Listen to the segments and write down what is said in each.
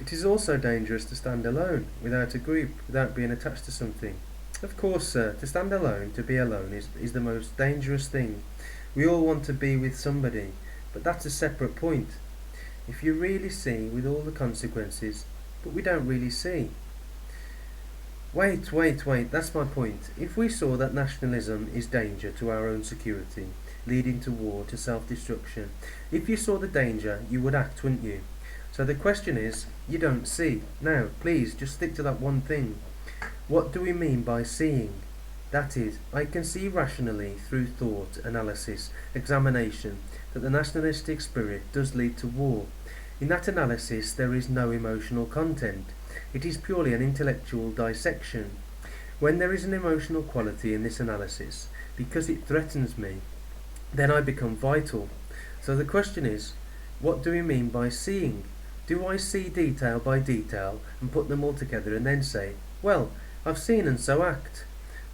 It is also dangerous to stand alone, without a group, without being attached to something. Of course, sir, to stand alone, to be alone, is the most dangerous thing. We all want to be with somebody, but that's a separate point. If you really see with all the consequences, but we don't really see. Wait, that's my point. If we saw that nationalism is danger to our own security, leading to war, to self-destruction, if you saw the danger, you would act, wouldn't you? So the question is, you don't see. Now, please, just stick to that one thing. What do we mean by seeing? That is, I can see rationally through thought, analysis, examination, that the nationalistic spirit does lead to war. In that analysis there is no emotional content. It is purely an intellectual dissection. When there is an emotional quality in this analysis, because it threatens me, then I become vital. So the question is, what do we mean by seeing? Do I see detail by detail and put them all together and then say, well, I've seen and so act?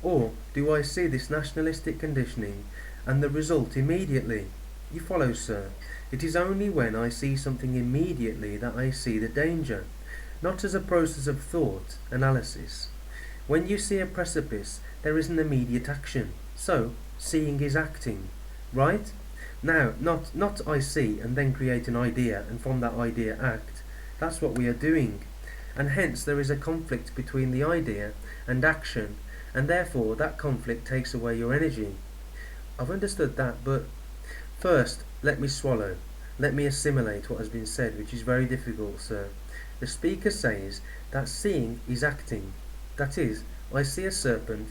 Or do I see this nationalistic conditioning and the result immediately? You follow, sir? It is only when I see something immediately that I see the danger, not as a process of thought, analysis. When you see a precipice, there is an immediate action. So, seeing is acting. Right? Now, not I see and then create an idea and from that idea act. That's what we are doing. And hence there is a conflict between the idea and action, and therefore that conflict takes away your energy. I've understood that, but first, let me swallow. Let me assimilate what has been said, which is very difficult, sir. The speaker says that seeing is acting. That is, I see a serpent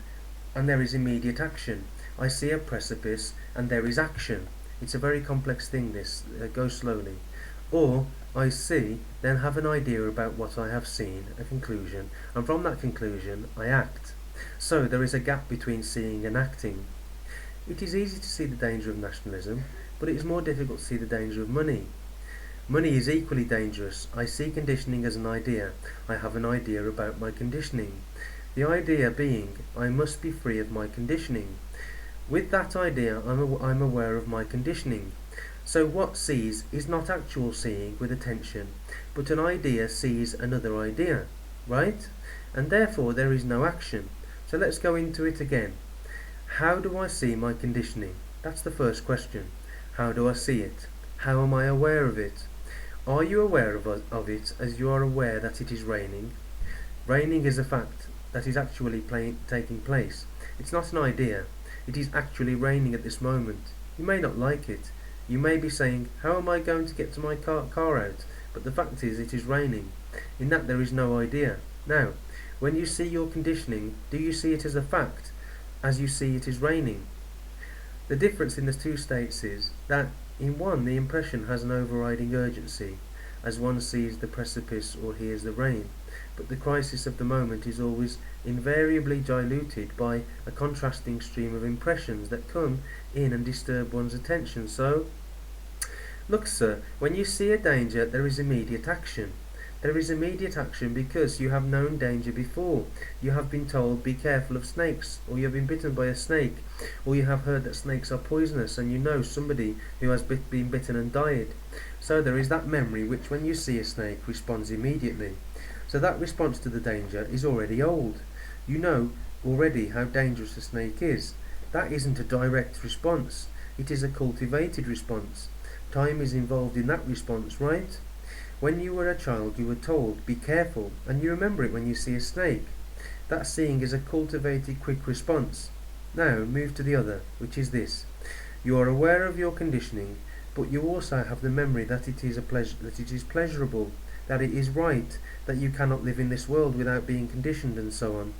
and there is immediate action. I see a precipice and there is action. It's a very complex thing, this. Go slowly. Or, I see, then have an idea about what I have seen, a conclusion, and from that conclusion I act. So there is a gap between seeing and acting. It is easy to see the danger of nationalism, but it is more difficult to see the danger of money. Money is equally dangerous. I see conditioning as an idea. I have an idea about my conditioning. The idea being, I must be free of my conditioning. With that idea, I'm aware of my conditioning. So what sees is not actual seeing with attention, but an idea sees another idea, right? And therefore there is no action. So let's go into it again. How do I see my conditioning? That's the first question. How do I see it? How am I aware of it? Are you aware of it as you are aware that it is raining? Raining is a fact that is actually taking place. It's not an idea. It is actually raining at this moment. You may not like it. You may be saying, how am I going to get to my car out? But the fact is, it is raining. In that there is no idea. Now, when you see your conditioning, do you see it as a fact, as you see it is raining? The difference in the two states is that in one the impression has an overriding urgency, as one sees the precipice or hears the rain, but the crisis of the moment is always invariably diluted by a contrasting stream of impressions that come in and disturb one's attention. So, look, sir, when you see a danger there is immediate action. There is immediate action because you have known danger before. You have been told, be careful of snakes, or you have been bitten by a snake, or you have heard that snakes are poisonous, and you know somebody who has been bitten and died. So there is that memory which, when you see a snake, responds immediately. So that response to the danger is already old. You know already how dangerous a snake is. That isn't a direct response. It is a cultivated response. Time is involved in that response, right? When you were a child you were told, be careful, and you remember it when you see a snake. That seeing is a cultivated quick response. Now move to the other, which is this. You are aware of your conditioning, but you also have the memory that it is pleasurable, that it is right, that you cannot live in this world without being conditioned, and so on.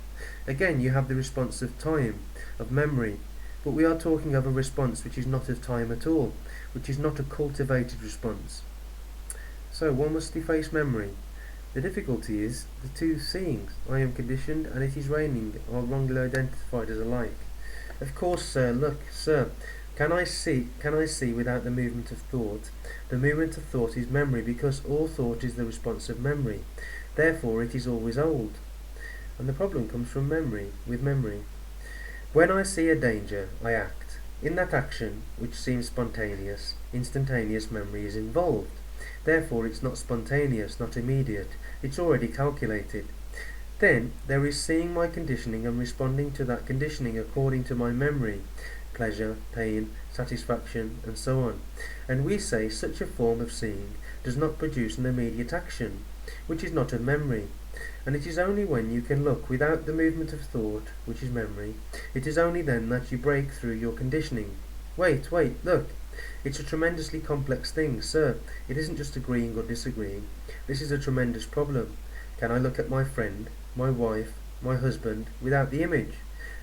Again, you have the response of time, of memory, but we are talking of a response which is not of time at all, which is not a cultivated response. So one must deface memory. The difficulty is the two seeings, I am conditioned and it is raining, are wrongly identified as alike. Of course, sir, look, sir, can I see without the movement of thought? The movement of thought is memory, because all thought is the response of memory. Therefore it is always old. And the problem comes from memory, with memory. When I see a danger, I act. In that action, which seems spontaneous, instantaneous memory is involved. Therefore it's not spontaneous, not immediate. It's already calculated. Then there is seeing my conditioning and responding to that conditioning according to my memory, pleasure, pain, satisfaction, and so on. And we say such a form of seeing does not produce an immediate action, which is not a memory. And it is only when you can look without the movement of thought, which is memory, it is only then that you break through your conditioning. Wait, look. It's a tremendously complex thing, sir. It isn't just agreeing or disagreeing. This is a tremendous problem. Can I look at my friend, my wife, my husband, without the image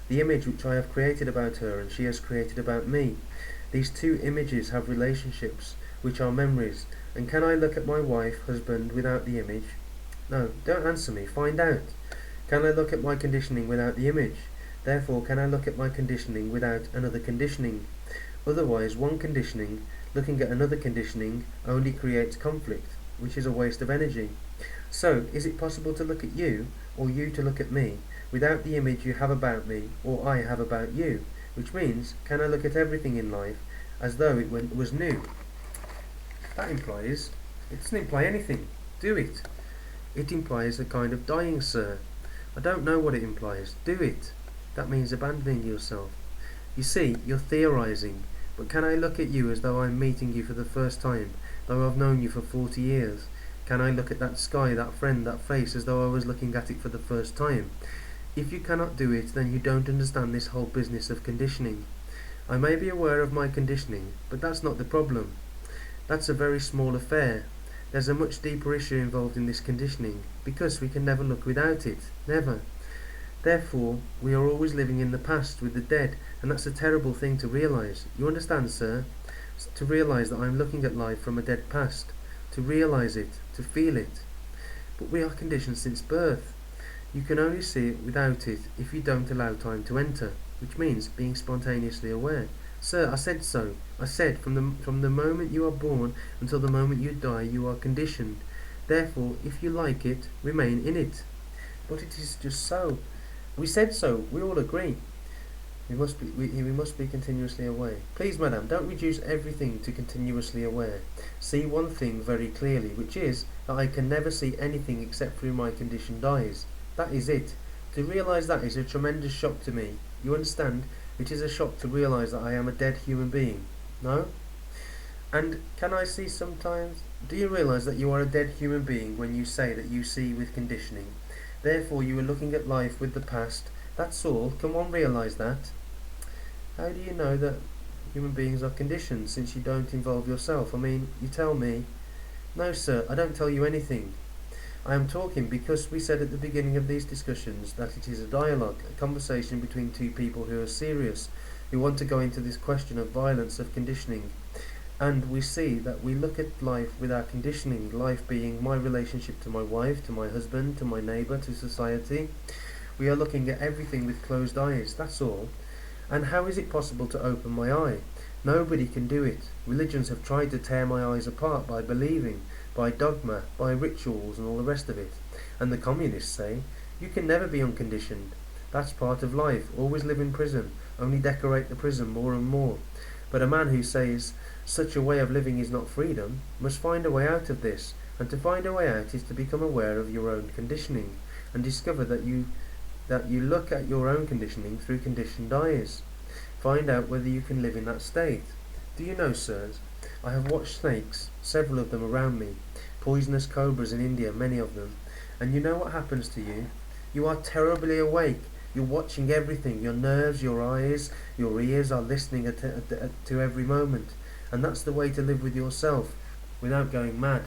which I have created about her and she has created about me? These two images have relationships, which are memories. And can I look at my wife, husband, without the image? No, don't answer me. Find out. Can I look at my conditioning without the image? Therefore, can I look at my conditioning without another conditioning? Otherwise, one conditioning, looking at another conditioning, only creates conflict, which is a waste of energy. So, is it possible to look at you, or you to look at me, without the image you have about me, or I have about you? Which means, can I look at everything in life as though it was new? That implies, it doesn't imply anything. Do it. It implies a kind of dying, sir. I don't know what it implies. Do it. That means abandoning yourself. You see, you're theorizing. But can I look at you as though I'm meeting you for the first time, though I've known you for 40 years? Can I look at that sky, that friend, that face, as though I was looking at it for the first time? If you cannot do it, then you don't understand this whole business of conditioning. I may be aware of my conditioning, but that's not the problem. That's a very small affair. There's a much deeper issue involved in this conditioning, because we can never look without it. Never. Therefore, we are always living in the past with the dead, and that's a terrible thing to realize. You understand, sir? To realize that I'm looking at life from a dead past. To realize it. To feel it. But we are conditioned since birth. You can only see it without it if you don't allow time to enter, which means being spontaneously aware. Sir, I said so. I said from the moment you are born until the moment you die, you are conditioned. Therefore, if you like it, remain in it. But it is just so. We said so. We all agree. We must be continuously aware. Please, madam, don't reduce everything to continuously aware. See one thing very clearly, which is that I can never see anything except through my conditioned eyes. That is it. To realize that is a tremendous shock to me. You understand? It is a shock to realize that I am a dead human being. No? And can I see sometimes? Do you realize that you are a dead human being when you say that you see with conditioning? Therefore you are looking at life with the past. That's all. Can one realize that? How do you know that human beings are conditioned, since you don't involve yourself? I mean, you tell me. No, sir, I don't tell you anything. I am talking because we said at the beginning of these discussions that it is a dialogue, a conversation between two people who are serious, who want to go into this question of violence, of conditioning. And we see that we look at life with our conditioning, life being my relationship to my wife, to my husband, to my neighbour, to society. We are looking at everything with closed eyes, that's all. And how is it possible to open my eye? Nobody can do it. Religions have tried to tear my eyes apart by believing, by dogma, by rituals and all the rest of it. And the communists say, you can never be unconditioned. That's part of life. Always live in prison. Only decorate the prison more and more. But a man who says such a way of living is not freedom must find a way out of this, and to find a way out is to become aware of your own conditioning and discover that you look at your own conditioning through conditioned eyes. Find out whether you can live in that state. Do you know, sirs, I have watched snakes, several of them around me, poisonous cobras in India, many of them, and you know what happens to you? You are terribly awake. You're watching everything. Your nerves, your eyes, your ears are listening to every moment. And that's the way to live with yourself, without going mad.